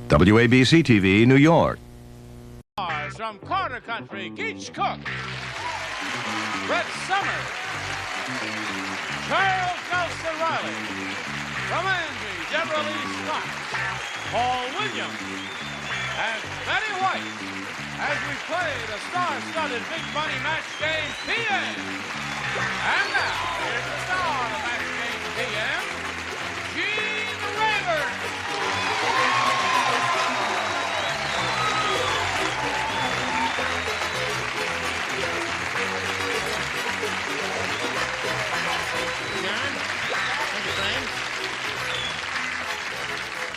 WABC-TV, New York. From Corner Country, Geach Cook, Brett Summers, Charles Nelson Riley, from Angie, General Lee Scott, Paul Williams, and Betty White, as we play the star-studded Big Money Match Game PM. And now, here's the star of Match Game PM, Gene Rayburn.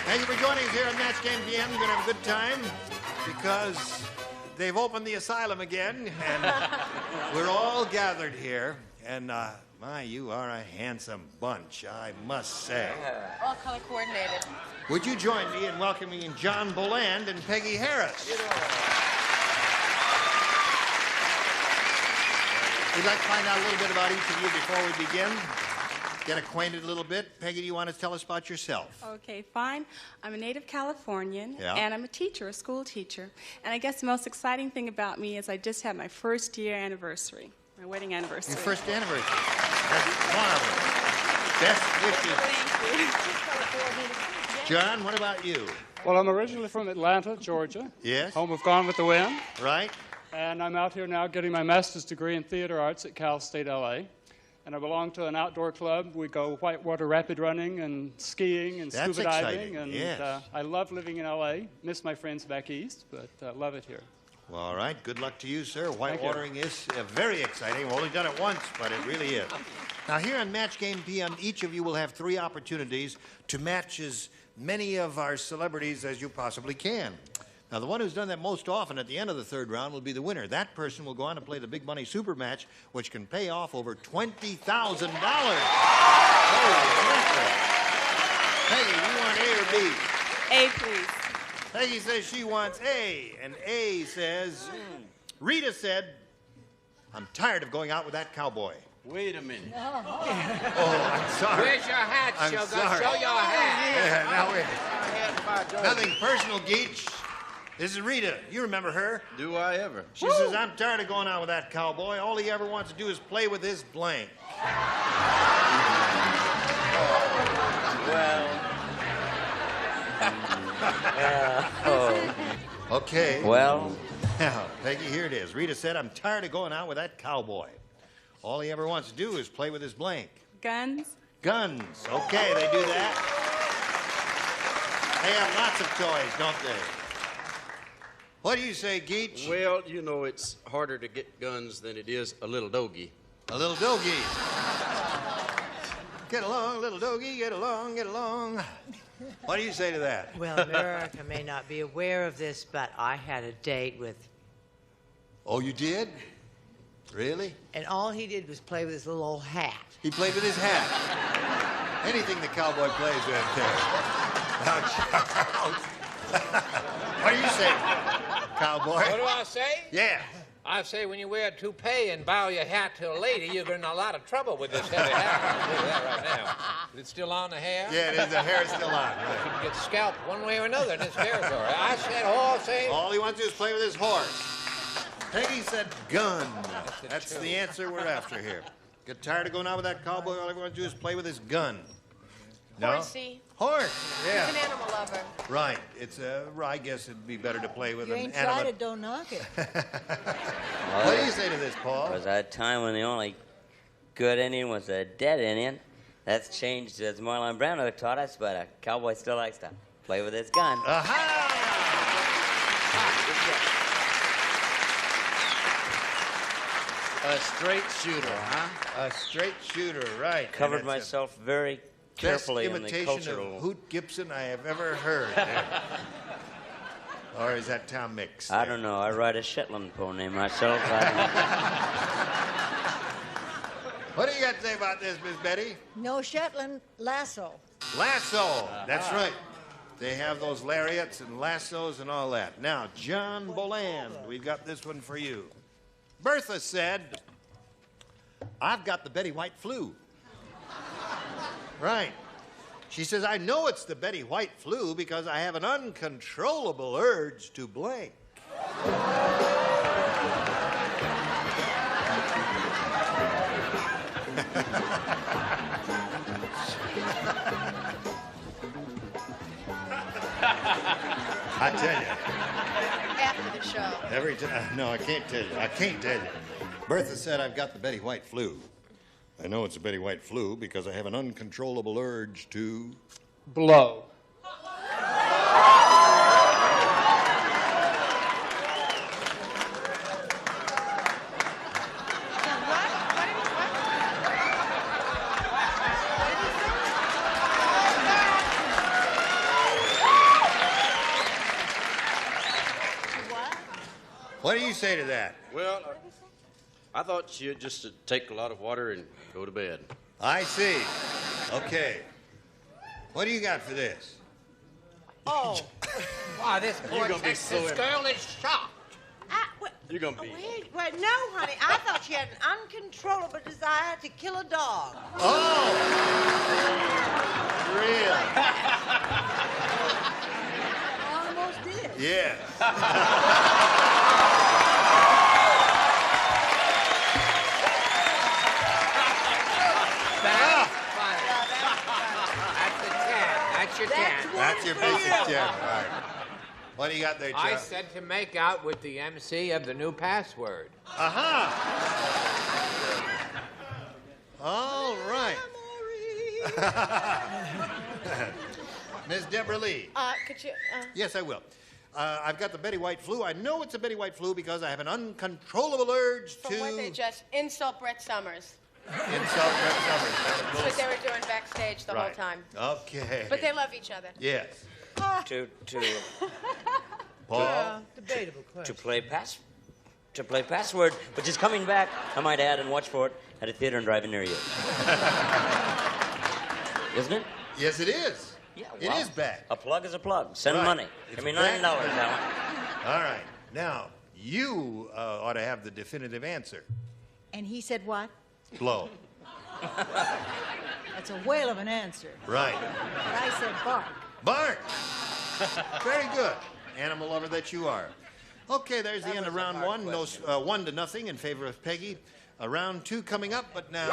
Thank you for joining us here on Match Game PM. You're going to have a good time because they've opened the asylum again, and we're all gathered here. And, my, you are a handsome bunch, I must say. All color coordinated. Would you join me in welcoming John Boland and Peggy Harris? We'd like to find out a little bit about each of you before we begin. Get acquainted a little bit. Peggy, do you want to tell us about yourself? Okay, fine. I'm a native Californian, Yeah. and I'm a teacher, a school teacher. And I guess the most exciting thing about me is I just had my first year anniversary, my wedding anniversary. Your first anniversary. That's marvelous. Best wishes. Thank you. John, what about you? Well, I'm originally from Atlanta, Georgia. Yes. Home of Gone with the Wind. Right? And I'm out here now getting my master's degree in theater arts at Cal State LA. And I belong to an outdoor club. We go whitewater rapid running and skiing and That's scuba diving. exciting, And yes. I love living in LA. Miss my friends back east, but love it here. Well, all right. Good luck to you, sir. Thank you. Whitewatering is very exciting. We've only done it once, but it really is. Now, here on Match Game PM, each of you will have 3 opportunities to match as many of our celebrities as you possibly can. Now, the one who's done that most often at the end of the 3rd round will be the winner. That person will go on to play the Big Money Super Match, which can pay off over $20,000. Peggy, you want A or B? A, please. Peggy says she wants A, and A says, Rita said, I'm tired of going out with that cowboy. Wait a minute. Oh, I'm sorry. Where's your hat, I'm sugar? sorry. Show your hat. Yeah, now wait. Nothing personal, Geach. This is Rita. You remember her? Do I ever? She says, I'm tired of going out with that cowboy. All he ever wants to do is play with his blank. Okay. Well, Now, Peggy, here it is. Rita said, I'm tired of going out with that cowboy. All he ever wants to do is play with his blank. Guns. Guns. Okay, they do that. They have lots of toys, don't they? What do you say, Geach? Well, you know, it's harder to get guns than it is a little doggy. A little doggy. Get along, little doggy, get along, get along. What do you say to that? Well, America may not be aware of this, but I had a date with... Oh, you did? Really? And all he did was play with his little old hat. He played with his hat. Anything the cowboy plays with. Now, Charles. What do you say, cowboy? What do I say? Yeah. I say when you wear a toupee and bow your hat to a lady, you're in a lot of trouble with this heavy hat. I'll tell you that right now. Is it still on the hair? Yeah, it is. The hair is still on. Right. You can get scalped one way or another in this territory. I said horse, eh? All he wants to do is play with his horse. Peggy said gun. That's the answer we're after here. Get tired of going out with that cowboy? All he wants to do is play with his gun. No? Horsey. Horse, yeah. He's an animal lover. Right. It's I guess it'd be better to play with You an ain't tried animate. it, don't knock it. What do you say to this, Paul? was that time when the only good Indian was a dead Indian. That's changed as Marlon Brando taught us, but a cowboy still likes to play with his gun. Aha! A straight shooter, huh? A straight shooter, right. Covered And that's myself very the carefully best in the imitation cultural... of Hoot Gibson I have ever heard. Or is that Tom Mix? I don't know. I ride a Shetland pony myself. What do you got to say about this, Miss Betty? No Shetland, lasso. Lasso. That's right. They have those lariats and lassos and all that. Now, John Boland, we've got this one for you. Bertha said, I've got the Betty White flu. Right. She says, I know it's the Betty White flu because I have an uncontrollable urge to blank. I tell you. After the show. Every time. No, I can't tell you. I can't tell you. Bertha said I've got the Betty White flu. I know it's the Betty White flu because I have an uncontrollable urge to Blow. What do you say to that? Well, I thought she'd just take a lot of water and go to bed. I see. Okay. What do you got for this? Oh. Wow, this poor gonna be Texas so girl is shocked. You're gonna be. Wait, no, honey. I thought she had an uncontrollable desire to kill a dog. Oh! Really? Almost did. Yes. That's your 10. That's your basic 10. All right. What do you got there, Chuck? I said to make out with the MC of the new password. Aha! All right. Miss Deborah Lee. Could you, Yes, I will. I've got the Betty White flu. I know it's a Betty White flu because I have an uncontrollable urge from to what they just insult Brett Summers. insult Brett Summers. That's what they were doing backstage the whole Right. time. Okay. But they love each other. Yes. To Paul? Debatable question. play password, which is coming back, I might add, and watch for it at a theater and drive-in near you. Isn't it? Yes, it is. Yeah, It well, is back. A plug is a plug. Send Right. money. It's Give me back. $9, Alan. All right. Now, you ought to have the definitive answer. And he said what? Blow. That's a whale of an answer. Right. But I said bark. Bark. Very good. Animal lover that you are. Okay, there's the end of round one. No, 1-0 in favor of Peggy. Round two coming up, but now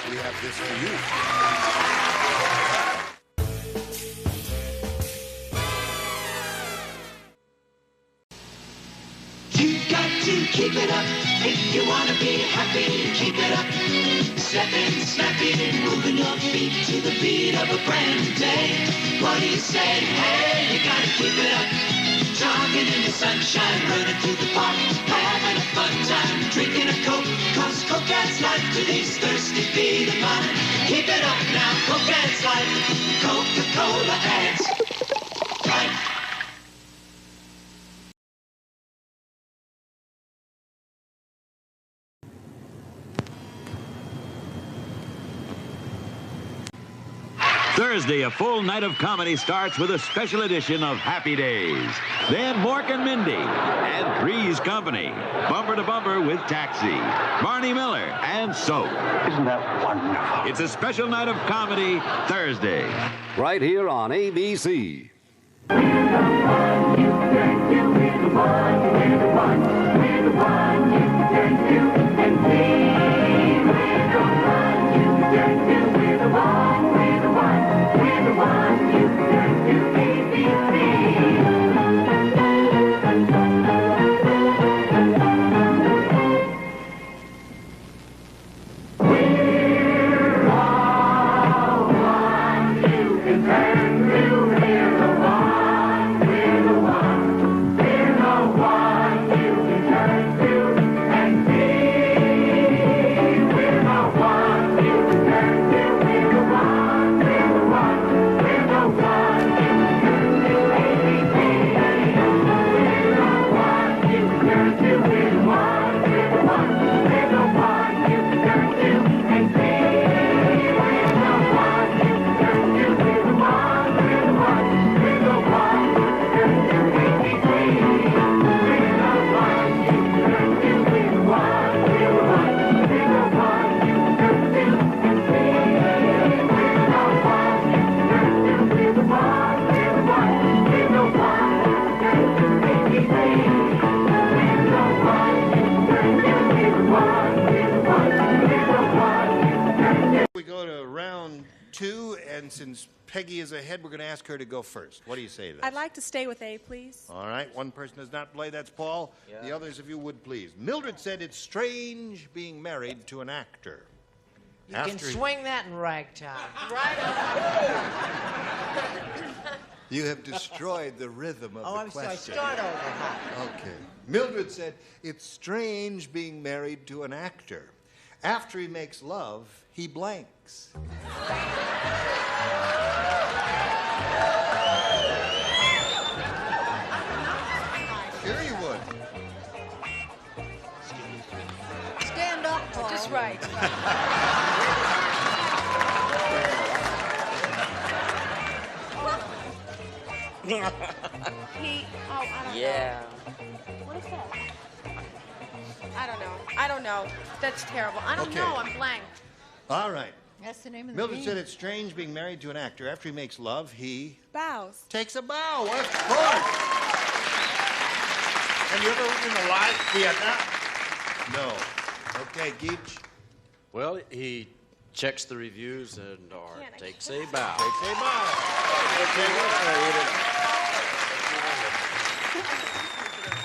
we have this for you. You've got to keep it up if you want to be happy. Keep it up. Stepping, snapping, moving your feet to the beat of a brand new day. What do you say? Hey, you gotta keep it up. Jogging in the sunshine, running through the park, having a fun time, drinking a Coke, 'cause Coke adds life to these thirsty feet of mine. Keep it up now, Coke adds life. Coca-Cola adds life. Thursday, a full night of comedy starts with a special edition of Happy Days. Then Mork and Mindy and Three's Company. Bumper to Bumper with Taxi. Barney Miller and Soap. Isn't that wonderful? It's a special night of comedy Thursday. Right here on ABC. We're the one. 2, and since Peggy is ahead, we're going to ask her to go first. What do you say to that? I'd like to stay with A, please. All right, one person does not play. That's Paul. Yeah. The others, if you would, please. Mildred said it's strange being married to an actor. You can swing that in ragtime. You have destroyed the rhythm of the I'm sorry. question. Start over. Okay. Mildred said it's strange being married to an actor. After he makes love, he blanks. Sure you would. Stand up, Paul. Just right. I don't Yeah. know. What is that? I don't know. That's terrible. I don't Okay. know. I'm blank. All right. That's the name of the Mildred game. said it's strange being married to an actor. After he makes love, he Bows. takes a bow, of course. Have you ever been in a live theater? No. Okay, Geach. Well, he checks the reviews and or Can't, I takes a bow. Takes a bow.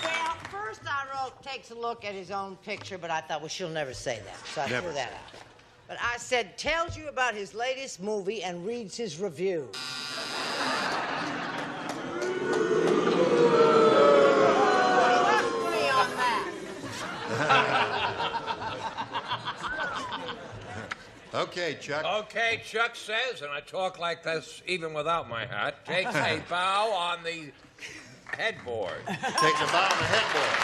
Well, first I wrote, takes a look at his own picture, but I thought, well, she'll never say that, so I Never threw that say out. But I said, tells you about his latest movie and reads his review. Okay, Chuck. Okay, Chuck says, and I talk like this even without my hat, takes a bow on the headboard. Takes a bow on the headboard.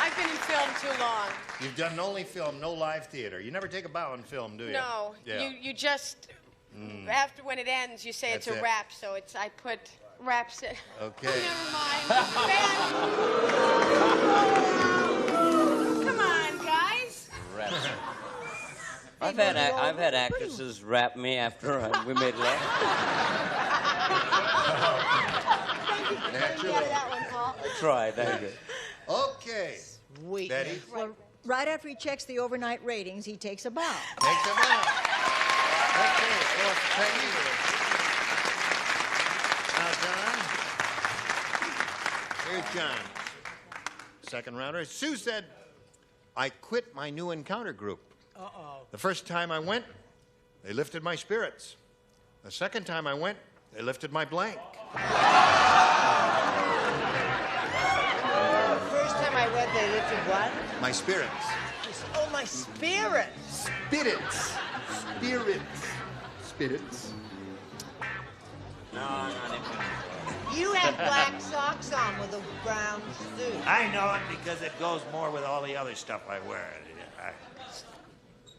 I've been in film too long. You've done only film, no live theater. You never take a bow in film, do you? No. Yeah. You just, after when it ends, you say That's it's a it. wrap, so it's, I put wraps it. Okay. Never mind. Come on, guys. I've had actresses rap me after we made love. You got that one, Paul. I tried, thank you. Okay. Sweet. Betty. Well, right after he checks the overnight ratings, he takes a bow. Takes a bow. Okay, fourth Peggy. Now, John. Here's John. Second rounder. Sue said, I quit my new encounter group. Uh-oh. The first time I went, they lifted my spirits. The second time I went, they lifted my blank. First time I went, they lifted what? My spirits. Oh, my spirits. Spirits. Spirits. Spirits. No, not even. You had black socks on with a brown suit. I know it because it goes more with all the other stuff I wear.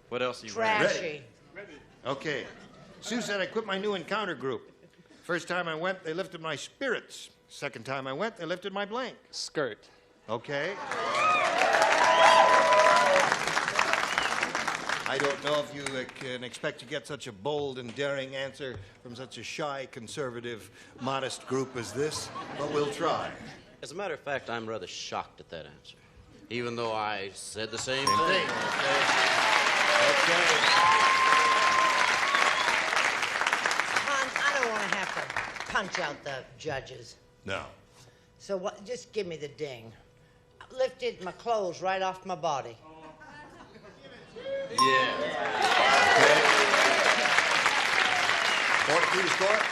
What else are you wearing? Trashy. Okay. Sue said I quit my new encounter group. First time I went, they lifted my spirits. Second time I went, they lifted my blank. Skirt. Okay. I don't know if you can expect to get such a bold and daring answer from such a shy, conservative, modest group as this, but we'll try. As a matter of fact, I'm rather shocked at that answer, even though I said the same Same thing. thing. Okay. Hans, I don't want to have to punch out the judges. No. So what? Just give me the ding. I lifted my clothes right off my body. Yeah. 4-2 score.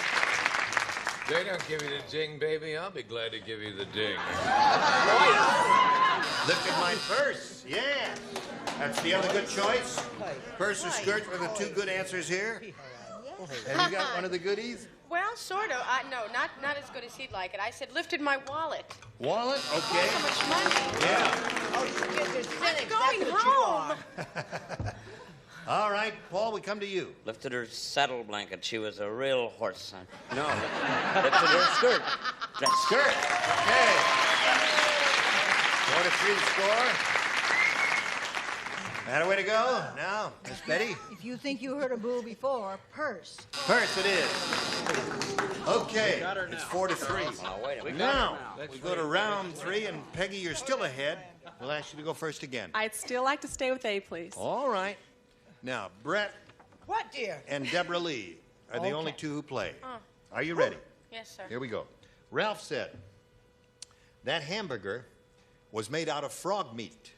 They don't give you the ding, baby. I'll be glad to give you the ding. Lifted my purse. Yeah. That's the other good choice. Purse or skirt were the two good answers here. Have you got one of the goodies? Well, sort of. No, not as good as he'd like it. I said lifted my wallet. Wallet? Okay. So much money. Yeah. Oh, you kids are cynics. going That's what home. You are. All right, Paul, we come to you. Lifted her saddle blanket. She was a real horse. No, lifted her skirt. That Skirt. Okay. 4-3 score. That a way to go? Now, Miss Betty. If you think you heard a boo before, purse. Purse it is. Okay. It's 4-3. Oh, wait a minute. Now, we go to round 3, and Peggy, you're still ahead. We'll ask you to go first again. I'd still like to stay with A, please. All right. Now, Brett What, dear? and Deborah Lee are the Okay. only two who play. Oh. Are you ready? Yes, sir. Here we go. Ralph said, that hamburger was made out of frog meat.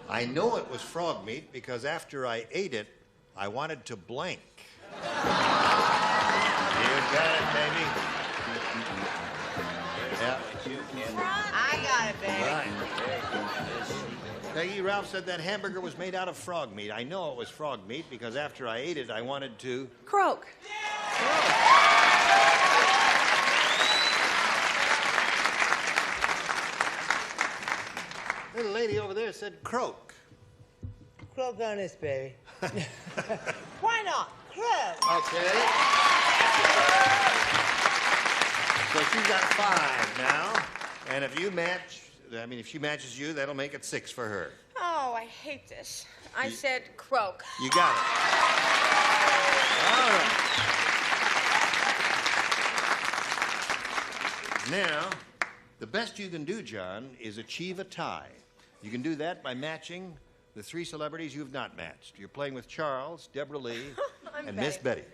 I know it was frog meat because after I ate it, I wanted to blank. You got it, baby. Yeah. I got it, baby. Right. Peggy, Ralph said that hamburger was made out of frog meat. I know it was frog meat because after I ate it, I wanted to... Croak. Little lady over there said croak. Croak on this, baby. Why not? Croak. Okay. So she's got 5 now. And if you match, if she matches you, that'll make it 6 for her. Oh, I hate this. I said croak. You got it. All right. Now, the best you can do, John, is achieve a tie. You can do that by matching the 3 celebrities you've not matched. You're playing with Charles, Deborah Lee, and Miss Betty.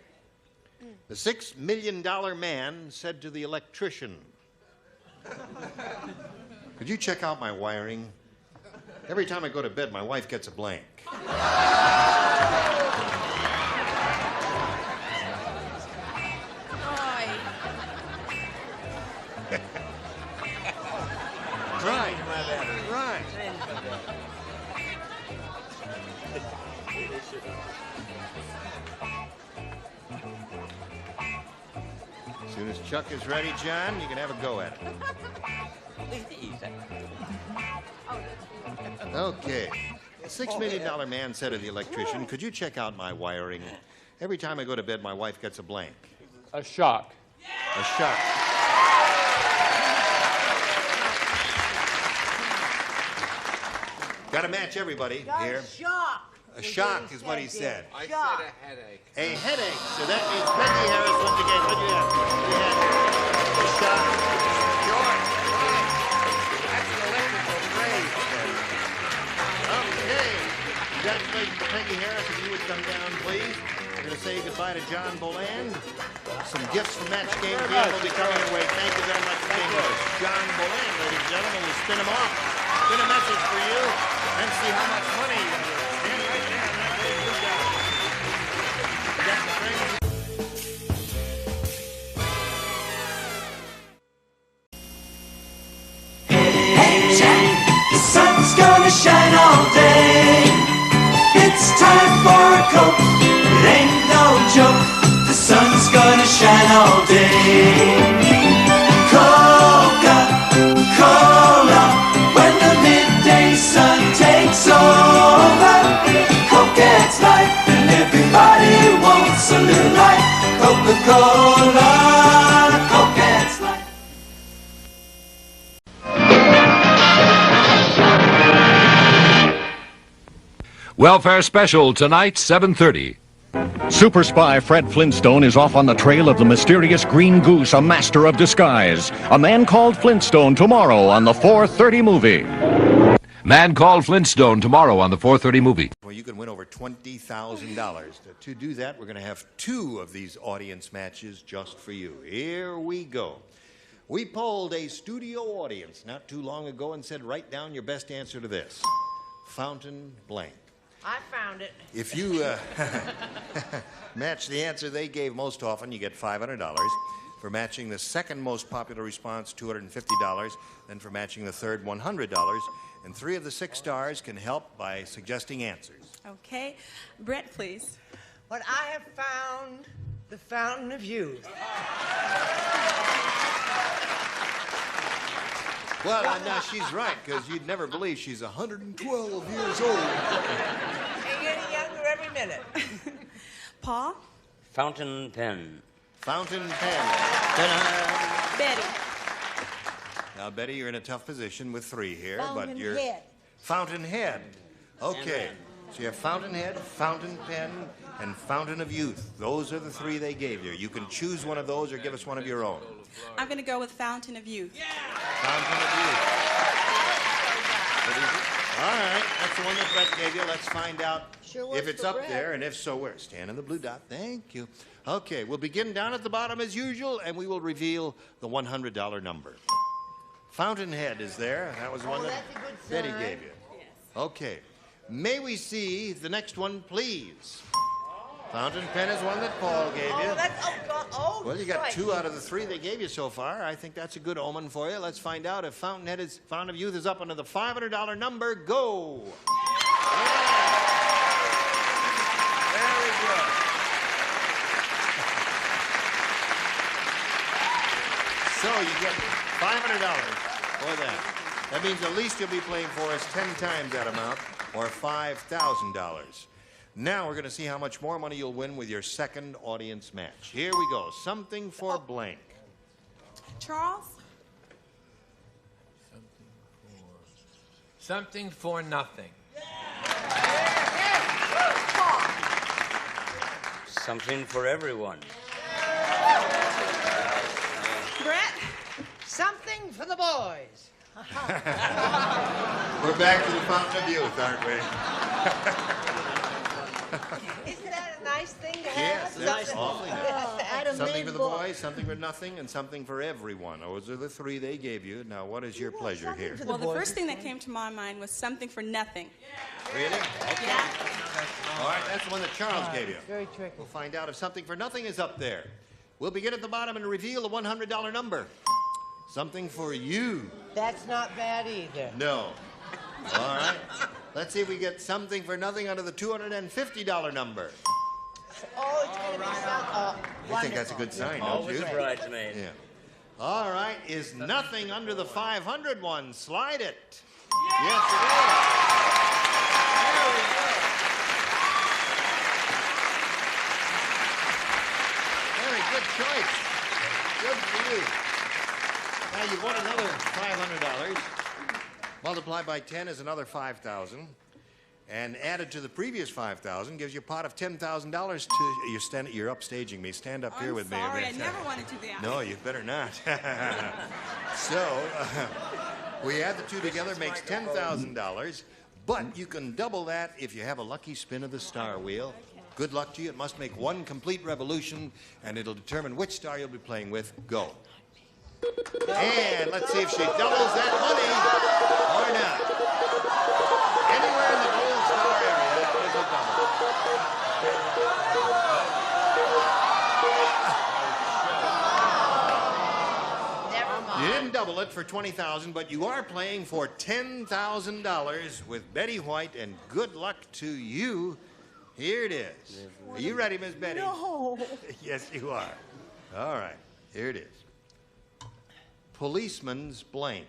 The $6 million man said to the electrician, could you check out my wiring? Every time I go to bed, my wife gets a blank. Right. Right. As soon as Chuck is ready, John, you can have a go at it. Okay. The $6 million man said to the electrician, could you check out my wiring? Every time I go to bed, my wife gets a blank. A shock. A shock. Got to match everybody here. Shock. A shock is what he said. I said a headache. A headache. So that means Peggy Harris once again. What do you have? You had a shock. George. Right. That's an electrical phrase. Okay. Congratulations to Peggy Harris. If you would come down, please. We're going to say goodbye to John Boland. Some gifts from Match Game PM will be coming your way. Thank you very much for being with us. John Boland, ladies and gentlemen, will spin them off. Spin a message for you and see how much money you can win. Stand right there. And that way you got it. You got the frame. Hey Jack, the sun's gonna shine all day. It's time for a Coke, it ain't no joke. The sun's gonna shine all day. Coca-Cola, when the midday sun takes over. Coke adds life and everybody wants a little life. Coca-Cola, Coke adds life. Welfare Special tonight, 7:30. Super spy Fred Flintstone is off on the trail of the mysterious Green Goose, a master of disguise. A Man Called Flintstone tomorrow on the 4:30 movie. Man Called Flintstone tomorrow on the 4:30 movie. Well, you can win over $20,000. To do that, we're going to have 2 of these audience matches just for you. Here we go. We polled a studio audience not too long ago and said, write down your best answer to this. Fountain blank. I found it. If you match the answer they gave most often, you get $500. For matching the second most popular response, $250. Then for matching the third, $100. And 3 of the 6 stars can help by suggesting answers. Okay. Brett, please. But I have found the fountain of youth. Well, now she's right, because you'd never believe she's 112 years old. And getting younger every minute. Paul? Fountain pen. Fountain pen. Ta-da! Betty. Now, Betty, you're in a tough position with 3 here, Fountain but you're... head. Fountain head. Okay. So you have fountain head, fountain pen, and fountain of youth. Those are the 3 they gave you. You can choose one of those or give us one of your own. I'm going to go with Fountain of Youth. Fountain of youth. All right, that's the one that Brett gave you. Let's find out Sure works if it's for up Brett. there, and if so, where? Stand in the blue dot. Thank you. Okay, we'll begin down at the bottom as usual, and we will reveal the $100 number. Fountainhead is there. That was the one that that's a good Betty sign. gave you. Okay. May we see the next one, please? Fountain pen is one that Paul gave you. Oh, that's, oh, God, oh, Well, you got right. 2 out of the 3 they gave you so far. I think that's a good omen for you. Let's find out if Fountain of Youth is up under the $500 number. Go. Very good. So you get $500 for that. That means the least you'll be playing for is 10 times that amount, or $5,000. Now we're going to see how much more money you'll win with your second audience match. Here we go. Something for blank. Charles? Something for nothing. Something for everyone. Brett, something for the boys. We're back to the Fountain of Youth, aren't we? Isn't that a nice thing to have? Yes, that's awfully nice. Adam Something for the Lindborg. boys, something for nothing, and something for everyone. Those are the 3 they gave you. Now, what is your pleasure here? Well, the first thing that came to my mind was something for nothing. Really? Okay. All right, that's the one that Charles gave you. Very tricky. We'll find out if something for nothing is up there. We'll begin at the bottom and reveal the $100 number. Something for you. That's not bad either. No. All right. Let's see if we get something for nothing under the $250 number. Oh, it's going to be something. I think that's a good sign, don't Always you? a bridesmaid. Yeah. All right. Is nothing under the 500 one? Slide it. Yes, it is. There we go. Very good choice. Good for you. Now you've won another $500. Multiplied by 10 is another $5,000. And added to the previous $5,000 gives you a pot of $10,000 to... You're upstaging me. Stand up here with me. Sorry, I never wanted to do that. No, you better not. So, we add the 2 together, makes $10,000. But you can double that if you have a lucky spin of the star wheel. Good luck to you. It must make 1 complete revolution, and it'll determine which star you'll be playing with. Go. And let's see if she doubles that money or not. Anywhere in the gold star area is a double. Never mind. You didn't double it for $20,000, but you are playing for $10,000 with Betty White, and good luck to you. Here it is. Are you ready, Miss Betty? No. Yes, you are. All right. Here it is. Policeman's blank.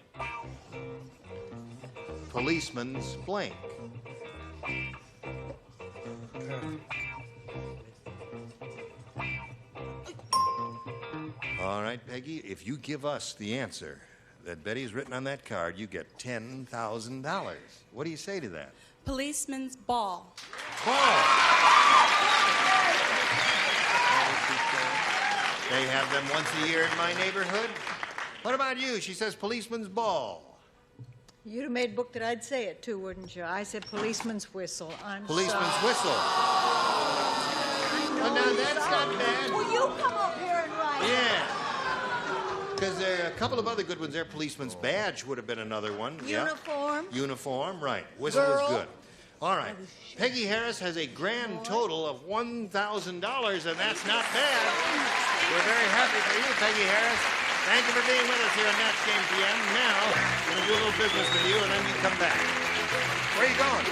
Policeman's blank. All right, Peggy, if you give us the answer that Betty's written on that card, you get $10,000. What do you say to that? Policeman's ball. Ball. They have them once a year in my neighborhood. What about you? She says policeman's ball. You'd have made a book that I'd say it too, wouldn't you? I said policeman's whistle. I'm Policeman's sorry. whistle. Well, now that's not bad. Will you come up here and write? Yeah. Because there are a couple of other good ones there. Policeman's badge would have been another one. Uniform. Yeah. Uniform, right. Whistle Girl. was good. All right. Peggy Harris has a grand total of $1,000, and that's not bad. We're very happy for you, Peggy Harris. Thank you for being with us here on Match Game PM. Now, we're going to do a little business with you, and then you come back. Where are you going?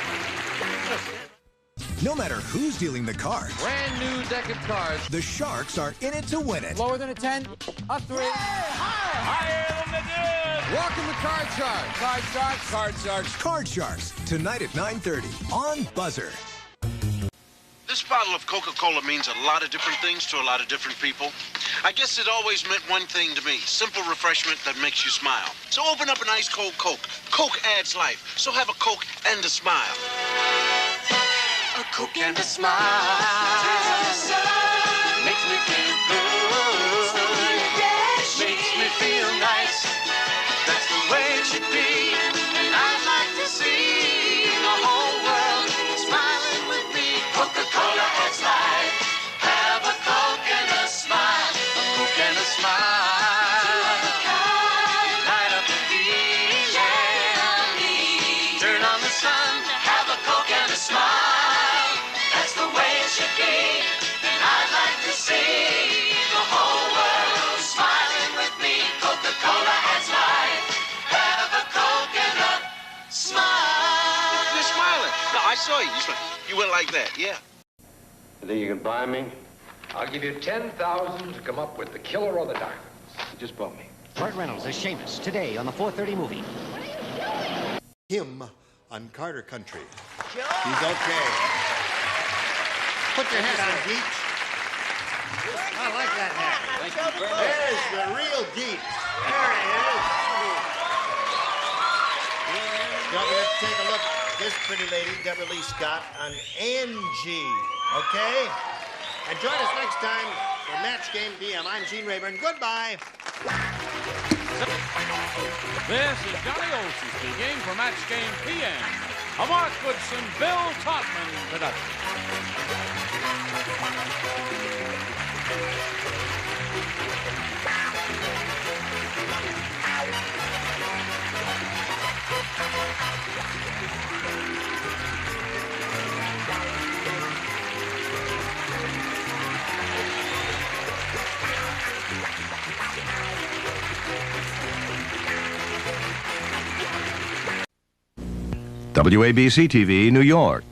No matter who's dealing the cards, Brand new deck of cards. the Sharks are in it to win it. Lower than a 10, a 3. Higher than the 10. Welcome to Card Sharks. Card Sharks. Card Sharks. Card Sharks, tonight at 9:30 on Buzzer. This bottle of Coca-Cola means a lot of different things to a lot of different people. I guess it always meant one thing to me, simple refreshment that makes you smile. So open up an ice cold Coke. Coke adds life, so have a Coke and a smile. A Coke and a smile makes me feel good, makes me feel nice. That's the way it should be, and I'd like to see saw you. You went like that, yeah. You think you can buy me? I'll give you 10,000 to come up with the killer or the diamonds. You just bought me. Burt Reynolds as Seamus today on the 4:30 movie. Him on Carter Country. He's okay. Put your hat on, Deets. I like that hat. Thank you very much. There's the real Deets. There he is. You want me to take a look at this pretty lady, Deborah Lee Scott, on Angie, okay? And join us next time for Match Game PM. I'm Gene Rayburn. Goodbye. This is Johnny Olson speaking for Match Game PM, a Mark Goodson, Bill Todman production. WABC TV, New York.